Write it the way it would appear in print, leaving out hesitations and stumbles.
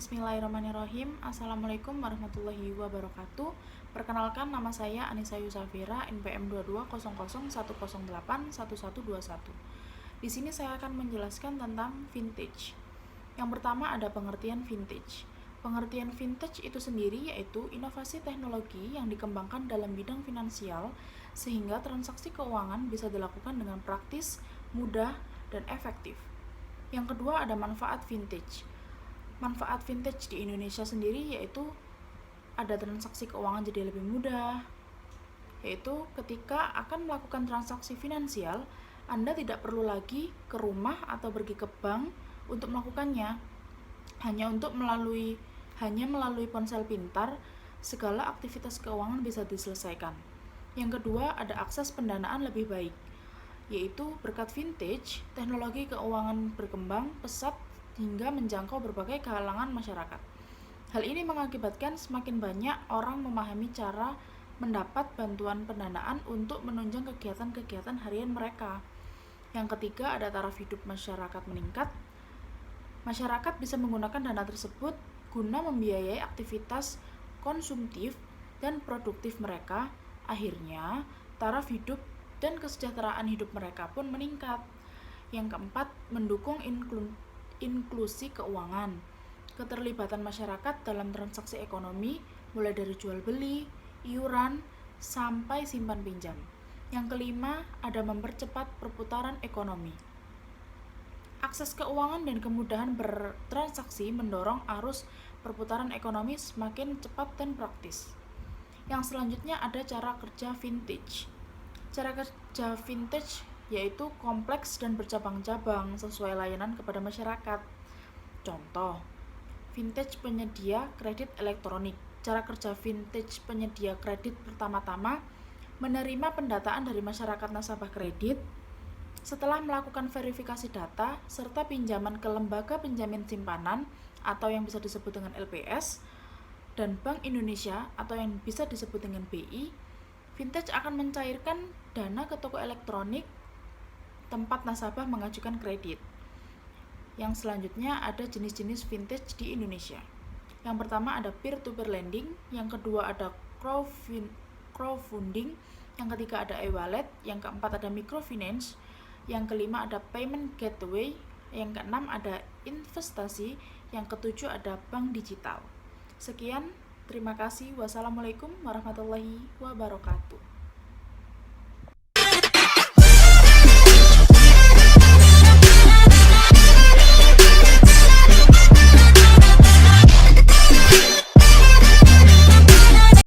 Bismillahirrahmanirrahim. Assalamualaikum warahmatullahi wabarakatuh. Perkenalkan, nama saya Anissa Yusafira, NPM 220010081121. Di sini saya akan menjelaskan tentang vintage. Yang pertama ada pengertian vintage. Pengertian vintage itu sendiri yaitu inovasi teknologi yang dikembangkan dalam bidang finansial sehingga transaksi keuangan bisa dilakukan dengan praktis, mudah, dan efektif. Yang kedua ada manfaat vintage. Manfaat vintage di Indonesia sendiri yaitu ada transaksi keuangan jadi lebih mudah, yaitu ketika akan melakukan transaksi finansial, Anda tidak perlu lagi ke rumah atau pergi ke bank untuk melakukannya. Hanya melalui ponsel pintar, segala aktivitas keuangan bisa diselesaikan. Yang kedua, ada akses pendanaan lebih baik, yaitu berkat vintage, teknologi keuangan berkembang pesat hingga menjangkau berbagai kalangan masyarakat. Hal ini mengakibatkan semakin banyak orang memahami cara mendapat bantuan pendanaan untuk menunjang kegiatan-kegiatan harian mereka. Yang ketiga, ada taraf hidup masyarakat meningkat. Masyarakat bisa menggunakan dana tersebut guna membiayai aktivitas konsumtif dan produktif mereka. Akhirnya, taraf hidup dan kesejahteraan hidup mereka pun meningkat. Yang keempat, mendukung inklusi keuangan. Keterlibatan masyarakat dalam transaksi ekonomi mulai dari jual beli, iuran, sampai simpan pinjam. Yang kelima, ada mempercepat perputaran ekonomi. Akses keuangan dan kemudahan bertransaksi mendorong arus perputaran ekonomi semakin cepat dan praktis. Yang selanjutnya ada cara kerja vintage. Cara kerja vintage yaitu kompleks dan bercabang-cabang sesuai layanan kepada masyarakat. Contoh, vintage penyedia kredit elektronik. Cara kerja vintage penyedia kredit pertama-tama menerima pendataan dari masyarakat nasabah kredit. Setelah melakukan verifikasi data serta pinjaman ke lembaga penjamin simpanan atau yang bisa disebut dengan LPS dan Bank Indonesia atau yang bisa disebut dengan BI, vintage akan mencairkan dana ke toko elektronik tempat nasabah mengajukan kredit. Yang selanjutnya ada jenis-jenis vintage di Indonesia. Yang pertama ada peer-to-peer lending, yang kedua ada crowdfunding, yang ketiga ada e-wallet, yang keempat ada microfinance, yang kelima ada payment gateway, yang keenam ada investasi, yang ketujuh ada bank digital. Sekian, terima kasih. Wassalamualaikum warahmatullahi wabarakatuh.